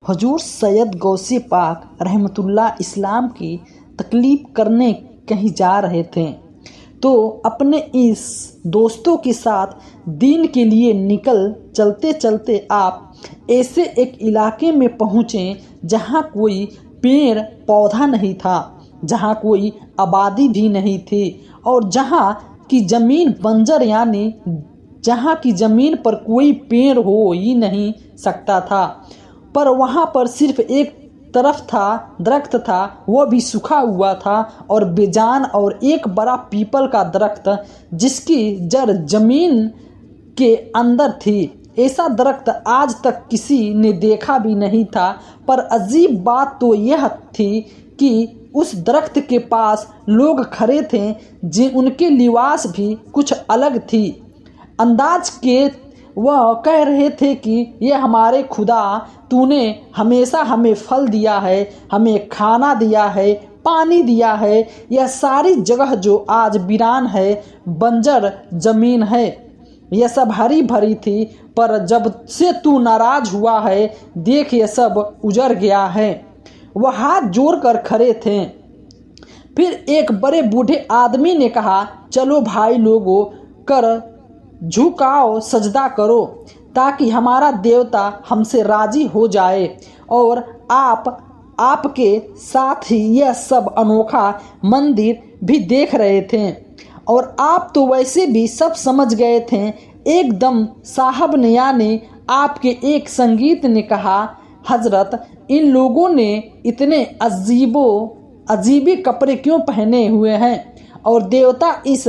حضور سید غوث پاک رحمتullah اسلام کی تکلیف کرنے کہیں جا رہے تھے تو اپنے اس دوستوں کے ساتھ دین کے لیے چلتے چلتے آپ ایسے ایک علاقے میں پہنچے جہاں کوئی پیڑ پودا نہیں تھا، جہاں کوئی آبادی بھی نہیں تھی اور جہاں کی زمین بنجر یعنی جہاں کی زمین پر کوئی پیڑ ہو ہی نہیں سکتا تھا، پر وہاں پر صرف ایک طرف درخت تھا، وہ بھی سوکھا ہوا تھا اور بے جان، اور ایک بڑا پیپل کا درخت جس کی جڑ زمین کے اندر تھی۔ ایسا درخت آج تک کسی نے دیکھا بھی نہیں تھا، پر عجیب بات تو یہ تھی کہ اس درخت کے پاس لوگ کھڑے تھے ان کے لباس بھی کچھ الگ تھی انداز کے۔ وہ کہہ رہے تھے کہ یہ ہمارے خدا، تو نے ہمیشہ ہمیں پھل دیا ہے، ہمیں کھانا دیا ہے، پانی دیا ہے، یہ ساری جگہ جو آج ویران ہے، بنجر زمین ہے، یہ سب ہری بھری تھی، پر جب سے تو ناراض ہوا ہے دیکھ یہ سب اجڑ گیا ہے۔ وہ ہاتھ جوڑ کر کھڑے تھے۔ پھر ایک بڑے بوڑھے آدمی نے کہا، چلو بھائی لوگوں، کر جھکاؤ، سجدہ کرو تاکہ ہمارا دیوتا ہم سے راضی ہو جائے، اور آپ کے ساتھ ہی یہ سب انوکھا مندر بھی دیکھ رہے تھے، اور آپ تو ویسے بھی سب سمجھ گئے تھے۔ ایک دم صاحب نے یعنی آپ کے ایک سنگیت نے کہا، حضرت ان لوگوں نے اتنے عجیب کپڑے کیوں پہنے ہوئے ہیں اور دیوتا اس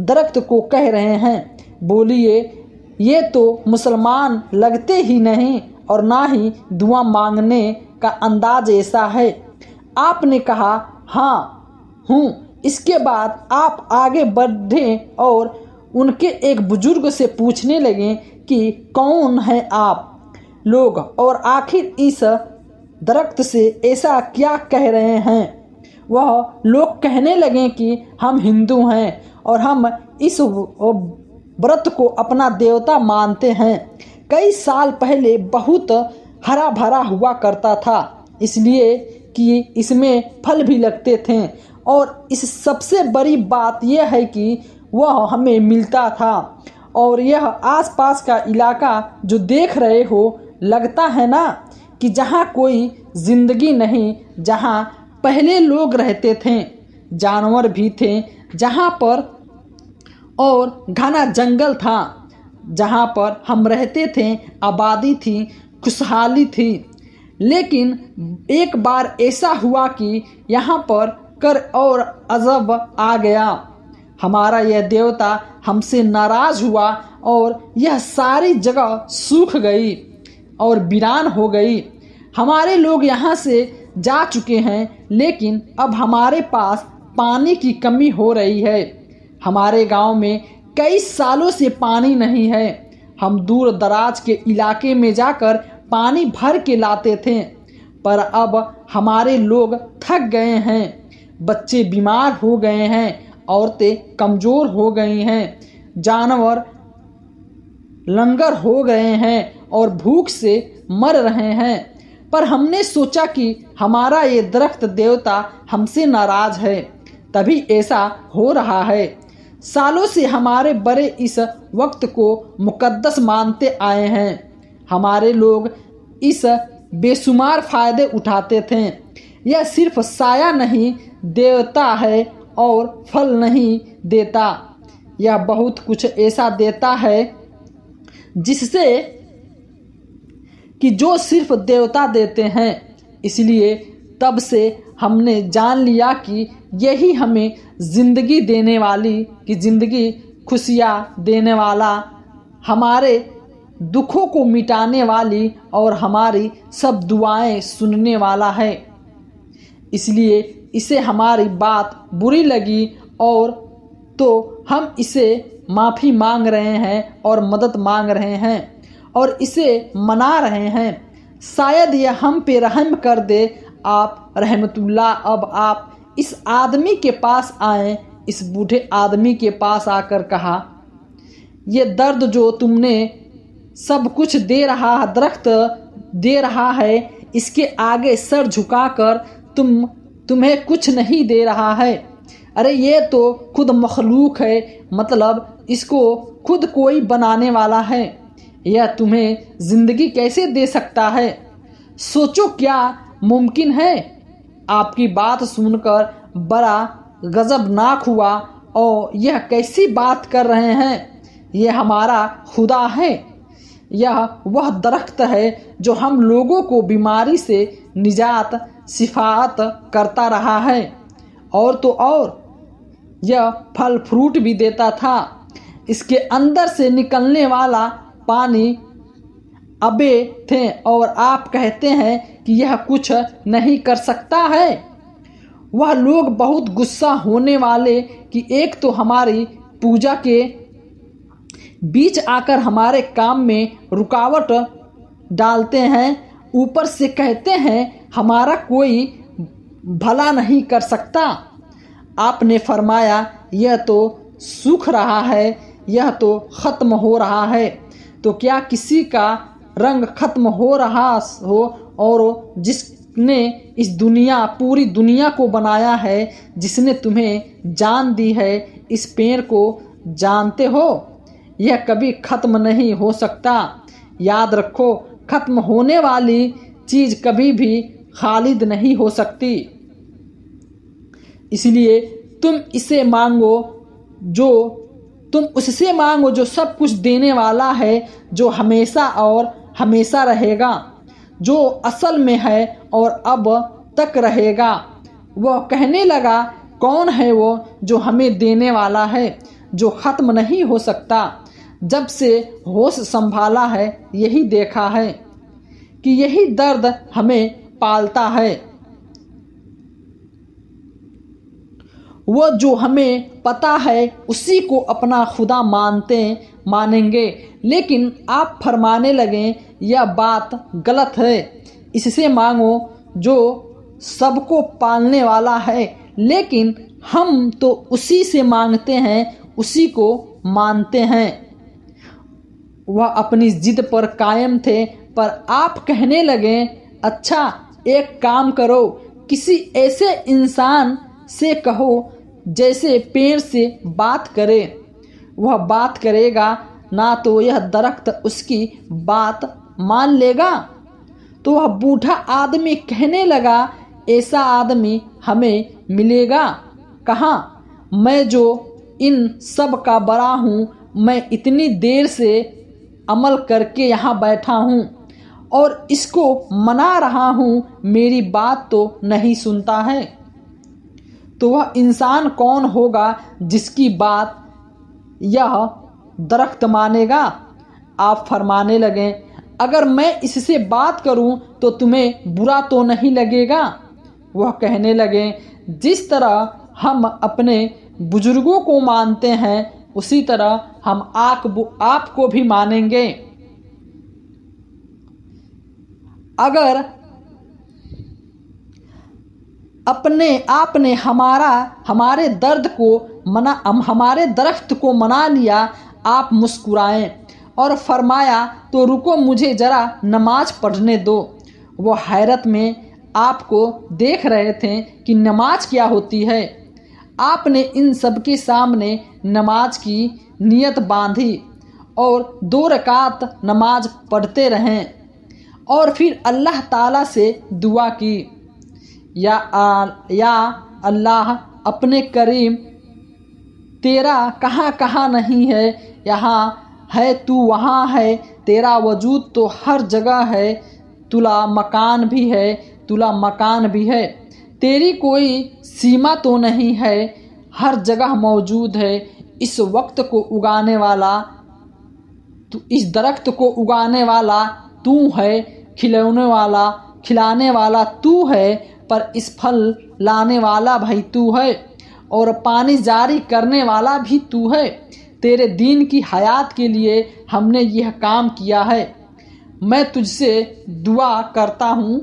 درخت کو کہہ رہے ہیں؟ بولیے، یہ تو مسلمان لگتے ہی نہیں اور نہ ہی دعا مانگنے کا انداز ایسا ہے۔ آپ نے کہا، ہاں ہوں۔ اس کے بعد آپ آگے بڑھے اور ان کے ایک بزرگ سے پوچھنے لگے کہ کون ہیں آپ لوگ اور آخر اس درخت سے ایسا کیا کہہ رہے ہیں؟ وہ لوگ کہنے لگے کہ ہم ہندو ہیں اور ہم اس برت کو اپنا دیوتا مانتے ہیں۔ کئی سال پہلے بہت ہرا بھرا ہوا کرتا تھا، اس لیے کہ اس میں پھل بھی لگتے تھے، اور اس سب سے بڑی بات یہ ہے کہ وہ ہمیں ملتا تھا۔ اور یہ آس پاس کا علاقہ جو دیکھ رہے ہو، لگتا ہے نا کہ جہاں کوئی زندگی نہیں، جہاں پہلے لوگ رہتے تھے، جانور بھی تھے جہاں پر، اور گھنا جنگل تھا جہاں پر ہم رہتے تھے، آبادی تھی، خوشحالی تھی۔ لیکن ایک بار ایسا ہوا کہ یہاں پر کر اور عذاب آ گیا، ہمارا یہ دیوتا ہم سے ناراض ہوا اور یہ ساری جگہ سوکھ گئی اور ویران ہو گئی۔ ہمارے لوگ یہاں سے جا چکے ہیں، لیکن اب ہمارے پاس پانی کی کمی ہو رہی ہے۔ ہمارے گاؤں میں کئی سالوں سے پانی نہیں ہے۔ ہم دور دراز کے علاقے میں جا کر پانی بھر کے لاتے تھے، پر اب ہمارے لوگ تھک گئے ہیں، بچے بیمار ہو گئے ہیں، عورتیں کمزور ہو گئی ہیں، جانور لنگڑ ہو گئے ہیں اور بھوک سے مر رہے ہیں۔ پر ہم نے سوچا کہ ہمارا یہ درخت دیوتا ہم سے ناراض ہے، تبھی ایسا ہو رہا ہے۔ سالوں سے ہمارے بڑے اس وقت کو مقدس مانتے آئے ہیں۔ ہمارے لوگ اس بے شمار فائدے اٹھاتے تھے۔ یہ صرف سایہ نہیں دیتا ہے اور پھل نہیں دیتا، یہ بہت کچھ ایسا دیتا ہے جس سے کہ جو صرف دیوتا دیتے ہیں۔ اس لیے تب سے ہم نے جان لیا کہ یہی ہمیں زندگی دینے والی، کہ زندگی خوشیاں دینے والا، ہمارے دکھوں کو مٹانے والی اور ہماری سب دعائیں سننے والا ہے۔ اس لیے اسے ہماری بات بری لگی اور تو ہم اسے معافی مانگ رہے ہیں اور مدد مانگ رہے ہیں اور اسے منا رہے ہیں۔ شاید یہ ہم پہ رحم کر دے۔ آپ رحمت اللہ اب آپ اس آدمی کے پاس آئیں۔ اس بوڑھے آدمی کے پاس آ کر کہا، یہ درد جو تم نے سب کچھ دے رہا درخت دے رہا ہے، اس کے آگے سر جھکا کر تمہیں کچھ نہیں دے رہا ہے؟ ارے یہ تو خود مخلوق ہے، مطلب اس کو خود کوئی بنانے والا ہے، یہ تمہیں زندگی کیسے دے سکتا ہے؟ سوچو کیا ممکن ہے؟ آپ کی بات سن کر بڑا غضبناک ہوا، اور یہ کیسی بات کر رہے ہیں؟ یہ ہمارا خدا ہے، یہ وہ درخت ہے جو ہم لوگوں کو بیماری سے نجات شفاعت کرتا رہا ہے، اور تو اور یہ پھل فروٹ بھی دیتا تھا، اس کے اندر سے نکلنے والا پانی آبے تھے، اور آپ کہتے ہیں کہ یہ کچھ نہیں کر سکتا ہے؟ وہ لوگ بہت غصہ ہونے والے کہ ایک تو ہماری پوجا کے بیچ آ کر ہمارے کام میں رکاوٹ ڈالتے ہیں، اوپر سے کہتے ہیں ہمارا کوئی بھلا نہیں کر سکتا۔ آپ نے فرمایا یہ تو سوکھ رہا ہے، یہ تو ختم ہو رہا ہے، تو کیا کسی کا رنگ ختم ہو رہا ہو؟ اور جس نے اس پوری دنیا کو بنایا ہے، جس نے تمہیں جان دی ہے، اس پیڑ کو جانتے ہو؟ یہ کبھی ختم نہیں ہو سکتا، یاد رکھو، ختم ہونے والی چیز کبھی بھی خالد نہیں ہو سکتی، اس لیے تم اس سے مانگو جو سب کچھ دینے والا ہے، جو ہمیشہ اور ہمیشہ رہے گا، جو اصل میں ہے اور اب تک رہے گا۔ وہ کہنے لگا، کون ہے وہ جو ہمیں دینے والا ہے، جو ختم نہیں ہو سکتا؟ جب سے ہوش سنبھالا ہے یہی دیکھا ہے کہ یہی درد ہمیں پالتا ہے۔ وہ جو ہمیں پتہ ہے اسی کو اپنا خدا مانیں گے، لیکن آپ فرمانے لگے یہ بات غلط ہے، اس سے مانگو جو سب کو پالنے والا ہے، لیکن ہم تو اسی سے مانگتے ہیں، اسی کو مانتے ہیں۔ وہ اپنی ضد پر قائم تھے، پر آپ کہنے لگے، اچھا ایک کام کرو، کسی ایسے انسان سے کہو جیسے پیڑ سے بات کرے، وہ بات کرے گا نہ تو یہ درخت اس کی بات مان لے گا۔ تو وہ بوڑھا آدمی کہنے لگا، ایسا آدمی ہمیں ملے گا کہاں؟ میں جو ان سب کا بڑا ہوں، میں اتنی دیر سے عمل کر کے یہاں بیٹھا ہوں اور اس کو منا رہا ہوں، میری بات تو نہیں سنتا ہے۔ تو وہ انسان کون ہوگا جس کی بات یہ درخت مانے گا؟ آپ فرمانے لگے، اگر میں اس سے بات کروں تو تمہیں برا تو نہیں لگے گا؟ وہ کہنے لگے، جس طرح ہم اپنے بزرگوں کو مانتے ہیں اسی طرح ہم آپ کو بھی مانیں گے۔ اگر آپ نے ہمارے درخت کو منا لیا۔ آپ مسکرائے اور فرمایا، تو رکو، مجھے ذرا نماز پڑھنے دو۔ وہ حیرت میں آپ کو دیکھ رہے تھے کہ نماز کیا ہوتی ہے۔ آپ نے ان سب کے سامنے نماز کی نیت باندھی اور 2 رکعت نماز پڑھتے رہیں، اور پھر اللہ تعالیٰ سے دعا کی، یا اللہ اپنے کریم، تیرا کہاں کہاں نہیں ہے، یہاں ہے تو وہاں ہے، تیرا وجود تو ہر جگہ ہے، تلا مکان بھی ہے، تیری کوئی سیما تو نہیں ہے، ہر جگہ موجود ہے، اس درخت کو اگانے والا تو ہے، کھلانے والا تو ہے، پر اس پھل لانے والا بھی تو ہے، اور پانی جاری کرنے والا بھی تو ہے۔ تیرے دین کی حیات کے لیے ہم نے یہ کام کیا ہے۔ میں تجھ سے دعا کرتا ہوں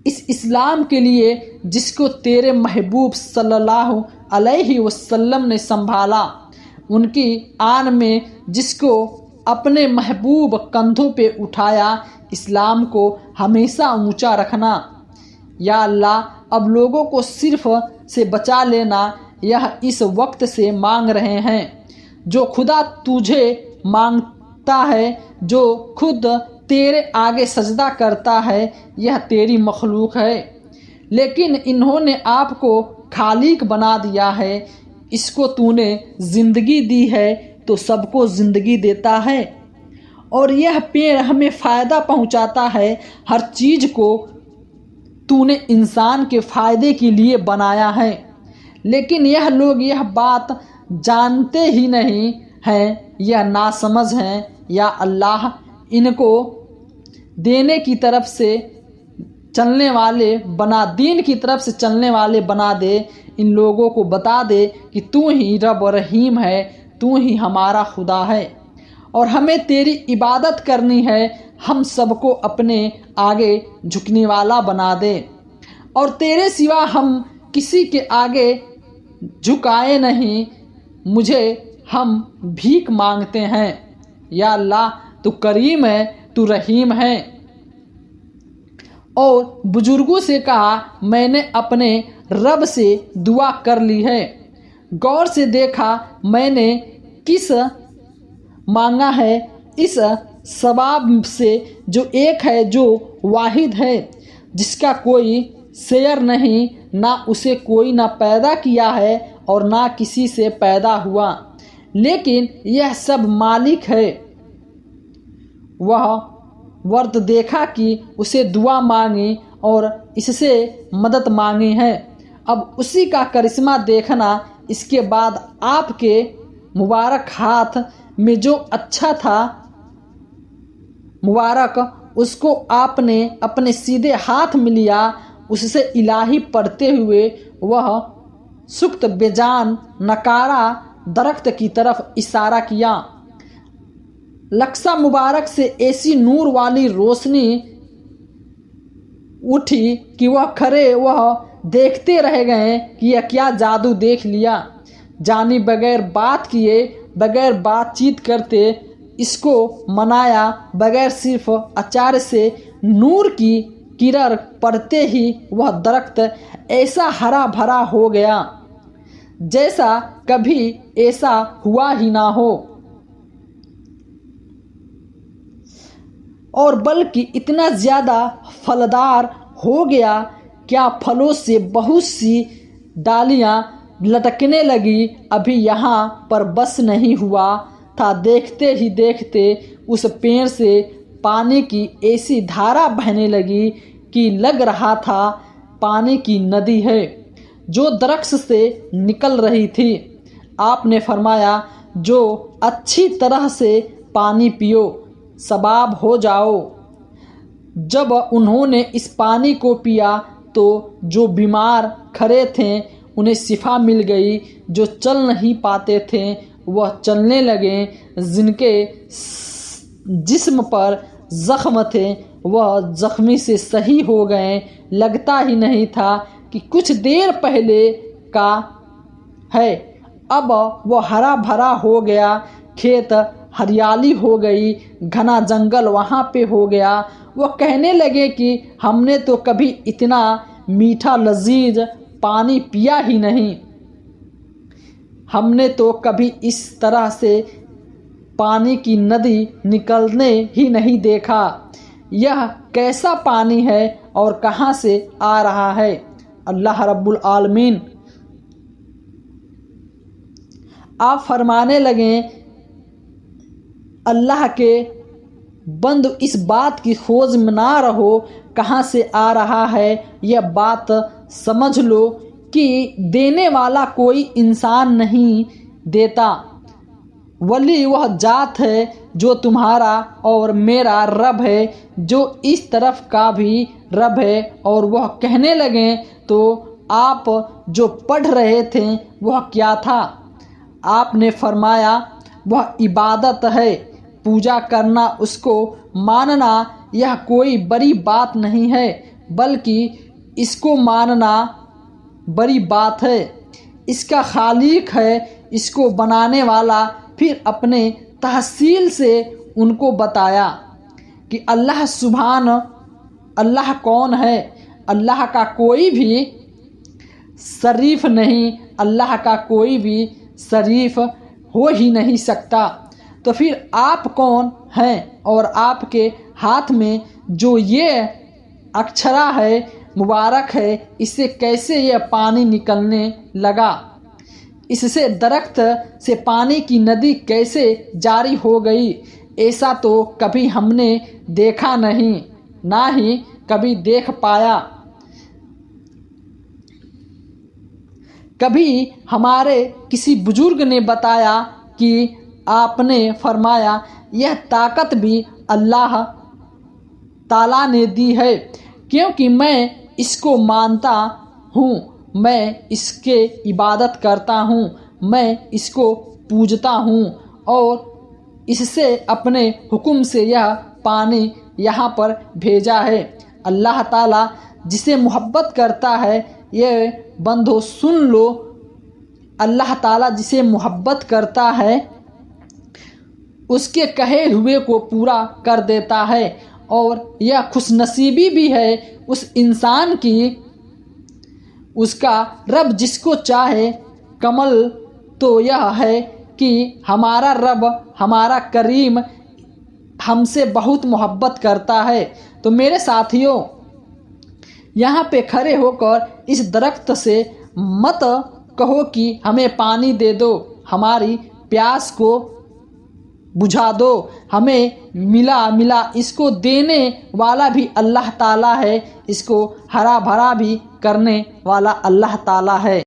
اس اسلام کے لیے جس کو تیرے محبوب صلی اللہ علیہ وسلم نے سنبھالا، ان کی آن میں جس کو اپنے محبوب کندھوں پہ اٹھایا، اسلام کو ہمیشہ اونچا رکھنا۔ یا اللہ اب لوگوں کو صرف سے بچا لینا، یہ اس وقت سے مانگ رہے ہیں جو خدا تجھے مانگتا ہے، جو خود تیرے آگے سجدہ کرتا ہے، یہ تیری مخلوق ہے، لیکن انہوں نے آپ کو خالق بنا دیا ہے۔ اس کو تو نے زندگی دی ہے تو سب کو زندگی دیتا ہے، اور یہ پیڑ ہمیں فائدہ پہنچاتا ہے۔ ہر چیز کو تو نے انسان کے فائدے کے لیے بنایا ہے، لیکن یہ لوگ یہ بات جانتے ہی نہیں ہیں، یہ ناسمجھ ہیں۔ یا اللہ ان کو دینے کی طرف سے چلنے والے بنا، دین کی طرف سے چلنے والے بنا دے۔ ان لوگوں کو بتا دے کہ تو ہی رب و رحیم ہے، تو ہی ہمارا خدا ہے، اور ہمیں تیری عبادت کرنی ہے۔ ہم سب کو اپنے آگے جھکنے والا بنا دے، اور تیرے سوا ہم کسی کے آگے جھکائے نہیں، مجھے ہم بھیک مانگتے ہیں۔ یا اللہ تو کریم ہے، تو رحیم ہے۔ اور بزرگوں سے کہا میں نے اپنے رب سے دعا کر لی ہے، غور سے دیکھا میں نے کس مانگا ہے، اس ثواب سے جو ایک ہے، جو واحد ہے، جس کا کوئی شیر نہیں، نہ اسے کوئی نہ پیدا کیا ہے اور نہ کسی سے پیدا ہوا، لیکن یہ سب مالک ہے۔ وہ ورد دیکھا کہ اسے دعا مانگی اور اس سے مدد مانگی ہے، اب اسی کا کرشمہ دیکھنا۔ اس کے بعد آپ کے مبارک ہاتھ میں جو اچھا تھا مبارک، اس کو آپ نے اپنے سیدھے ہاتھ میں لیا، اس سے الہی پڑھتے ہوئے وہ سخت بے جان نکارا درخت کی طرف اشارہ کیا۔ لکسا مبارک سے ایسی نور والی روشنی اٹھی کہ وہ کھڑے وہ دیکھتے رہ گئے کہ یہ کیا جادو دیکھ لیا۔ جانی بغیر بات کیے، بغیر بات چیت کرتے اس کو منایا، بغیر صرف اچار سے نور کی کرن پڑتے ہی وہ درخت ایسا ہرا بھرا ہو گیا جیسا کبھی ایسا ہوا ہی نہ ہو، اور بلکہ اتنا زیادہ پھلدار ہو گیا کیا پھلوں سے بہت سی ڈالیاں لٹکنے لگی۔ ابھی یہاں پر بس نہیں ہوا تھا، دیکھتے ہی دیکھتے اس پیڑ سے پانی کی ایسی دھارا بہنے لگی کہ لگ رہا تھا پانی کی ندی ہے جو درخت سے نکل رہی تھی۔ آپ نے فرمایا جو اچھی طرح سے پانی پیو، سباب ہو جاؤ۔ جب انہوں نے اس پانی کو پیا تو جو بیمار کھڑے تھے انہیں شفا مل گئی، جو چل نہیں پاتے تھے وہ چلنے لگے، جن کے جسم پر زخم تھے وہ زخمی سے صحیح ہو گئے، لگتا ہی نہیں تھا کہ کچھ دیر پہلے کا ہے۔ اب وہ ہرا بھرا ہو گیا، کھیت ہریالی ہو گئی، گھنا جنگل وہاں پہ ہو گیا۔ وہ کہنے لگے کہ ہم نے تو کبھی اتنا میٹھا لذیذ پانی پیا ہی نہیں، ہم نے تو کبھی اس طرح سے پانی کی ندی نکلنے ہی نہیں دیکھا۔ یہ کیسا پانی ہے اور کہاں سے آ رہا ہے؟ اللہ رب العالمین آپ فرمانے لگیں اللہ کے بند اس بات کی کھوج میں نہ رہو کہاں سے آ رہا ہے، یہ بات سمجھ لو کہ دینے والا کوئی انسان نہیں دیتا، ولی وہ ذات ہے جو تمہارا اور میرا رب ہے، جو اس طرف کا بھی رب ہے۔ اور وہ کہنے لگے تو آپ جو پڑھ رہے تھے وہ کیا تھا؟ آپ نے فرمایا وہ عبادت ہے، پوجا کرنا، اس کو ماننا یہ کوئی بڑی بات نہیں ہے، بلکہ اس کو ماننا بڑی بات ہے۔ اس کا خالق ہے، اس کو بنانے والا۔ پھر اپنے تحصیل سے ان کو بتایا کہ اللہ کون ہے؟ اللہ کا کوئی بھی شریف نہیں، اللہ کا کوئی بھی شریف ہو ہی نہیں سکتا۔ تو پھر آپ کون ہیں؟ اور آپ کے ہاتھ میں جو یہ اکچھرا ہے، مبارک ہے، اس سے کیسے یہ پانی نکلنے لگا؟ اس سے درخت سے پانی کی ندی کیسے جاری ہو گئی؟ ایسا تو کبھی ہم نے دیکھا نہیں، نہ ہی کبھی دیکھ پایا۔ کبھی ہمارے کسی بزرگ نے بتایا کہ آپ نے فرمایا یہ طاقت بھی اللہ تعالیٰ نے دی ہے، کیونکہ میں اس کو مانتا ہوں، میں اس کے عبادت کرتا ہوں، میں اس کو پوجتا ہوں، اور اس سے اپنے حکم سے یہ پانی یہاں پر بھیجا ہے۔ اللہ تعالیٰ جسے محبت کرتا ہے، یہ بندو سن لو، اللہ تعالیٰ جسے محبت کرتا ہے اس کے کہے ہوئے کو پورا کر دیتا ہے، اور یہ خوش نصیبی بھی ہے اس انسان کی، اس کا رب جس کو چاہے کمل تو یہ ہے کہ ہمارا رب، ہمارا کریم ہم سے بہت محبت کرتا ہے۔ تو میرے ساتھیوں، یہاں پہ کھڑے ہو کر اس درخت سے مت کہو کہ ہمیں پانی دے دو، ہماری پیاس کو بجھا دو، ہمیں ملا، اس کو دینے والا بھی اللہ تعالیٰ ہے، اس کو ہرا بھرا بھی کرنے والا اللہ تعالیٰ ہے۔